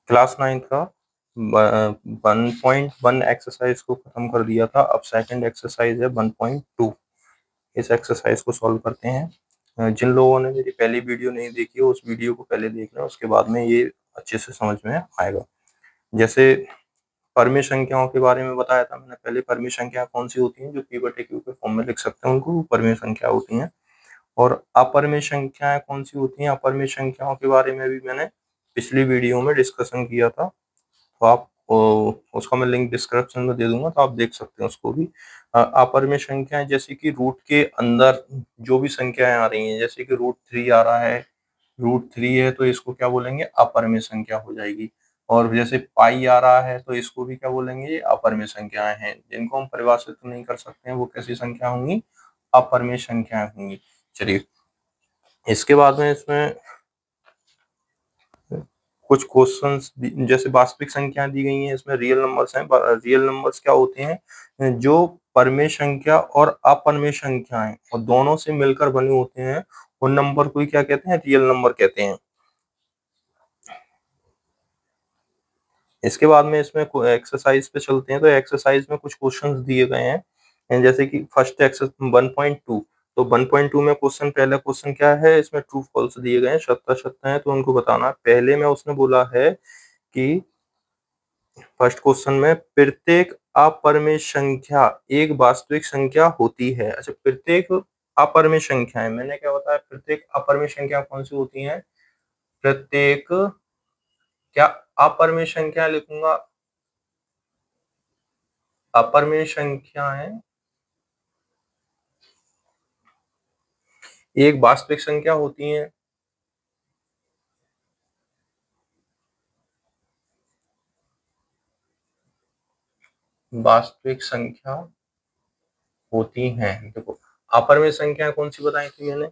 Class 9th का 1.1 exercise को खत्म कर दिया था। अब सेकंड एक्सरसाइज है 1.2। इस एक्सरसाइज को सॉल्व करते हैं। जिन लोगों ने मेरी पहली वीडियो नहीं देखी हो, उस वीडियो को पहले देखना, उसके बाद में ये अच्छे से समझ में आएगा। जैसे परमेय संख्याओं के बारे में बताया था मैंने पहले। परमेय संख्या कौन सी होती हैं? जो p बटे q के फॉर्म में लिख सकते हैं उनको परमेय संख्या होती हैं। और अपरमेय संख्याएं कौन सी होती हैं? अपरमेय संख्याओं के बारे में भी मैंने पिछली वीडियो में डिस्कशन किया था, तो आप उसका मैं लिंक डिस्क्रिप्शन में दे दूंगा, तो आप देख सकते हैं उसको भी। अपरमेय संख्याएं जैसे कि रूट के अंदर जो भी संख्याएं आ रही हैं, जैसे कि √3 आ रहा है, √3 है तो इसको क्या बोलेंगे? अपरमेय संख्या हो जाएगी। और जैसे पाई आ रहा है तो इसको भी क्या बोलेंगे? ये अपरमेय संख्याएं हैं, जिनको हम परिभाषित नहीं कर सकते हैं, वो कैसी संख्या होंगी? अपरमेय संख्याएं होंगी। चलिए, इसके बाद में इसमें कुछ क्वेश्चंस जैसे वास्तविक संख्या दी गई हैं, इसमें रियल नंबर्स हैं। रियल नंबर्स क्या होते हैं? जो परमेय संख्या और अपरमेय संख्याएं और दोनों से मिलकर बने होते हैं, उन नंबर को क्या कहते हैं? रियल नंबर कहते हैं। इसके बाद में इसमें एक्सरसाइज पे चलते हैं। तो एक्सरसाइज में कुछ क्वेश्चंस दिए गए हैं, जैसे कि फर्स्ट एक्सरसाइज 1.2। तो 1.2 में पहला क्वेश्चन क्या है? इसमें ट्रू फॉल्स दिए गए हैं, सत्ता सत्ता है, तो उनको बताना। पहले में उसने बोला है कि फर्स्ट क्वेश्चन में प्रत्येक अपरमेय संख्या एक वास्तविक संख्या होती है। अच्छा, प्रत्येक अपरमेय संख्या है, मैंने क्या बताया? प्रत्येक अपरमेय संख्या कौन सी होती है? प्रत्येक क्या अपरमेय संख्या लिखूंगा? अपरमेय संख्याएं एक वास्तविक संख्या होती हैं। वास्तविक संख्या होती हैं। देखो, अपरमेय संख्या कौन सी बताई थी मैंने?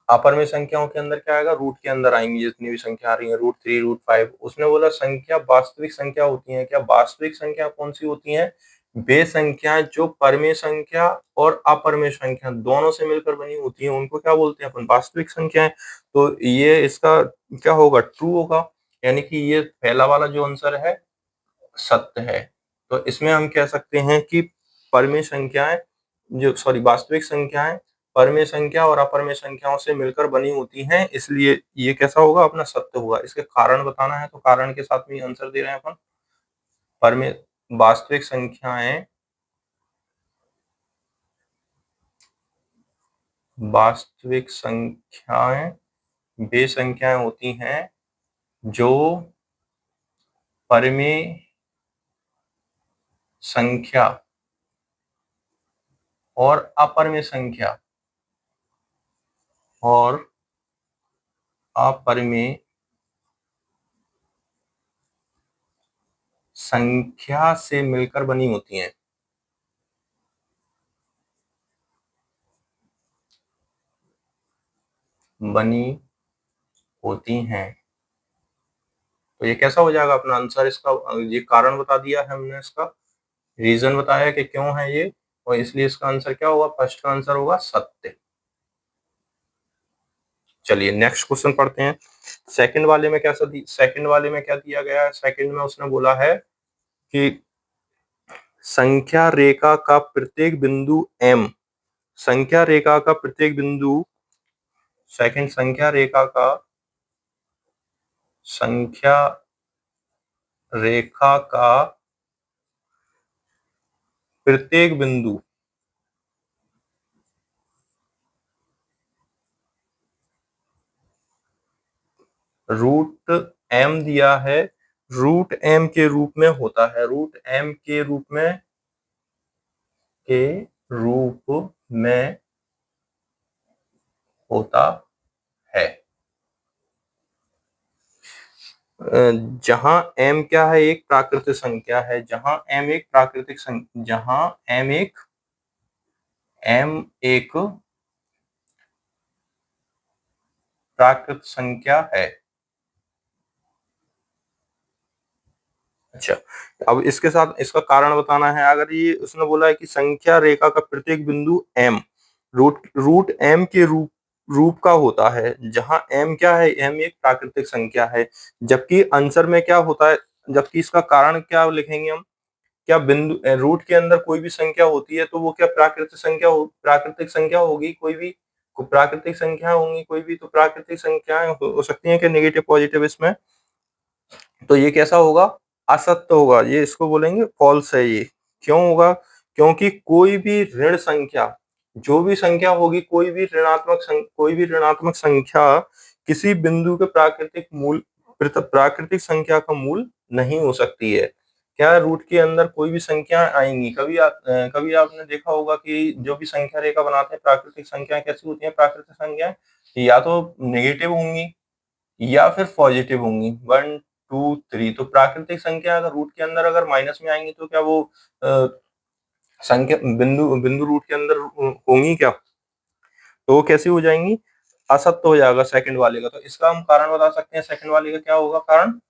अपरमेय संख्याओं के अंदर क्या आएगा? रूट के अंदर आएंगी जितनी भी संख्या आ रही है, √3, √5। उसने बोला संख्या वास्तविक संख्या होती है। क्या वास्तविक संख्या कौन सी होती है? वे संख्या जो परमेय संख्या और अपरमेय संख्या दोनों से मिलकर बनी होती है, उनको क्या बोलते हैं अपन? वास्तविक संख्याएं। तो ये इसका क्या होगा? ट्रू होगा। यानी कि ये पहला वाला जो आंसर है सत्य है। तो इसमें हम कह सकते हैं कि परमेय संख्याएं वास्तविक संख्याएं परमेय संख्या और अपरमेय संख्याओं से मिलकर बनी होती हैं, इसलिए ये कैसा होगा? अपना सत्य होगा। इसके कारण बताना है, तो कारण के साथ में आंसर दे रहे हैं अपन। परमेय वास्तविक संख्याएं वे संख्याएं होती हैं जो परमेय संख्या और अपरमेय संख्या से मिलकर बनी होती हैं। तो ये कैसा हो जाएगा अपना आंसर? इसका ये कारण बता दिया है हमने, इसका रीजन बताया कि क्यों है ये, और इसलिए इसका आंसर क्या होगा? फर्स्ट का आंसर होगा सत्य। चलिए नेक्स्ट क्वेश्चन पढ़ते हैं। सेकंड वाले में क्या दिया गया है? सेकंड में उसने बोला है कि संख्या रेखा का प्रत्येक बिंदु m, संख्या रेखा का प्रत्येक बिंदु संख्या रेखा का प्रत्येक बिंदु √m दिया है, √m के रूप में होता है। √m के रूप में होता है। जहां m क्या है? एक प्राकृतिक संख्या है। जहां m एक प्राकृतिक संख्या है। अच्छा, अब इसके साथ इसका कारण बताना है। अगर ये उसने बोला है कि संख्या रेखा का प्रत्येक बिंदु m, रूट m के रूप का होता है, जहां m क्या है, m एक प्राकृतिक संख्या है, जबकि आंसर में क्या होता है, जबकि इसका कारण क्या लिखेंगे हम, क्या बिंदु रूट के अंदर कोई भी संख्या होती है तो वो क्या प्राकृतिक संख्या होगी, कोई भी प्राकृतिक संख्या होंगी, कोई भी तो प्राकृतिक संख्याएं हो सकती हैं कि नेगेटिव पॉजिटिव इसमें, तो ये कैसा होगा, असत्य होगा, ये इसको बोलेंगे फॉल्स है ये। क्यों होगा, क्योंकि कोई भी ऋण संख्या, जो भी संख्या होगी, कोई भी ऋणात्मक संख्या किसी बिंदु के प्राकृतिक संख्या का मूल नहीं हो सकती है। क्या रूट के अंदर कोई भी संख्या आएंगी, कभी आपने देखा होगा कि जो भी संख्या रेखा बनाते हैं प्राकृतिक संख्याएं कैसी होती हैं, प्राकृतिक संख्याएं या तो नेगेटिव होंगी या फिर पॉजिटिव होंगी, 1 2 3। तो प्राकृतिक संख्या अगर रूट के अंदर अगर माइनस में आएंगी तो क्या वो संख्या बिंदु बिंदु रूट के अंदर होंगी क्या, तो वो कैसी हो जाएंगी, असत्य हो जाएगा सेकंड वाले का। तो इसका हम कारण बता सकते हैं, सेकंड वाले का क्या होगा कारण,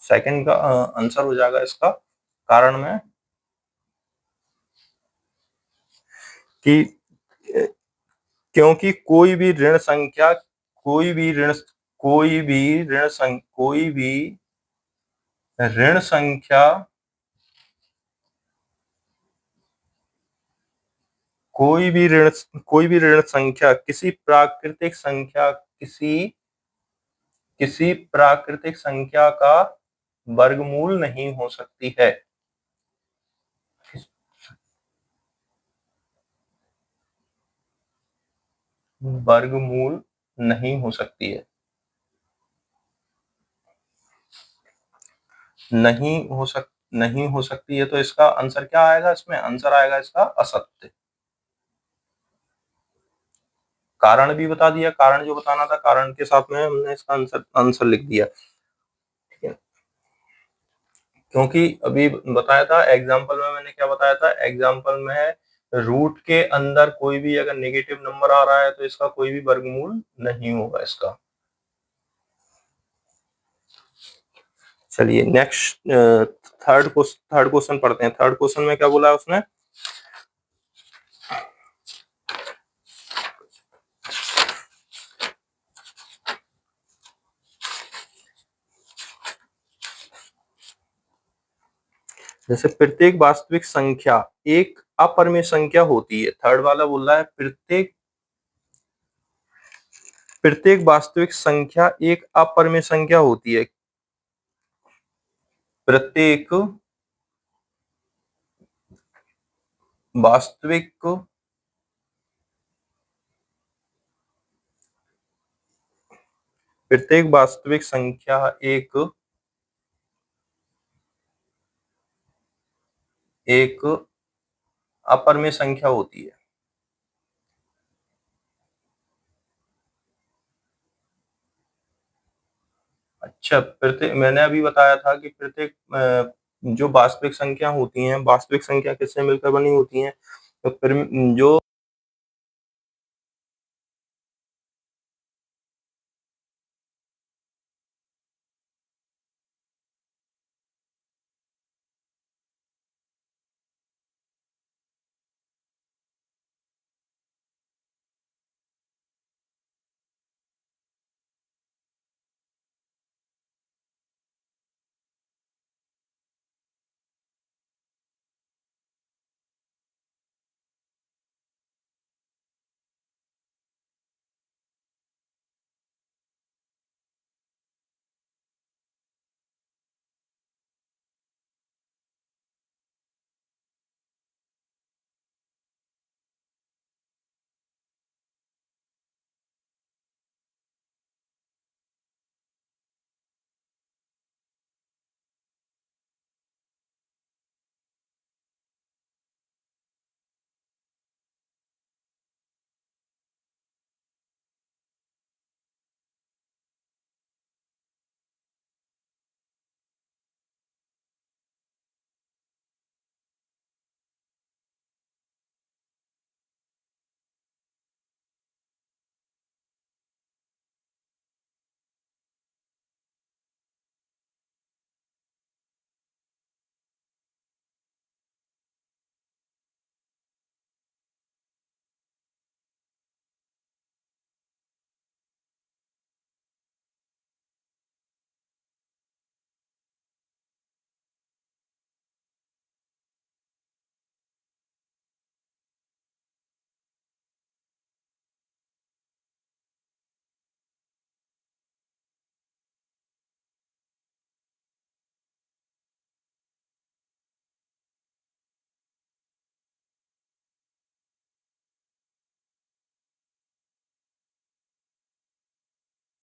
सेकंड का आंसर हो जाएगा इसका कारण में कि क्योंकि कोई भी ऋण संख्या, कोई भी ऋण कोई भी ऋण संख्या कोई भी ऋण संख्या कोई भी ऋण संख्या किसी प्राकृतिक संख्या का वर्गमूल नहीं हो सकती है। वर्गमूल नहीं हो सकती है, नहीं हो सकती है, तो इसका आंसर क्या आएगा, इसमें आंसर आएगा इसका असत्य। कारण भी बता दिया, कारण जो बताना था कारण के साथ में हमने इसका आंसर लिख दिया, ठीक है। क्योंकि अभी बताया था एग्जाम्पल में, मैंने क्या बताया था एग्जाम्पल में, रूट के अंदर कोई भी अगर नेगेटिव नंबर आ रहा है तो इसका कोई भी वर्गमूल नहीं होगा इसका। चलिए नेक्स्ट थर्ड क्वेश्चन पढ़ते हैं। थर्ड क्वेश्चन में क्या बोला है उसने, जैसे प्रत्येक वास्तविक संख्या एक अपरिमेय संख्या होती है। थर्ड वाला बोल रहा है प्रत्येक वास्तविक संख्या एक अपरिमेय संख्या होती है। प्रत्येक वास्तविक संख्या एक अपरिमेय संख्या होती है। अच्छा, प्रत्येक मैंने अभी बताया था कि प्रत्येक जो वास्तविक संख्या होती हैं, वास्तविक संख्या किससे मिलकर बनी होती हैं, तो जो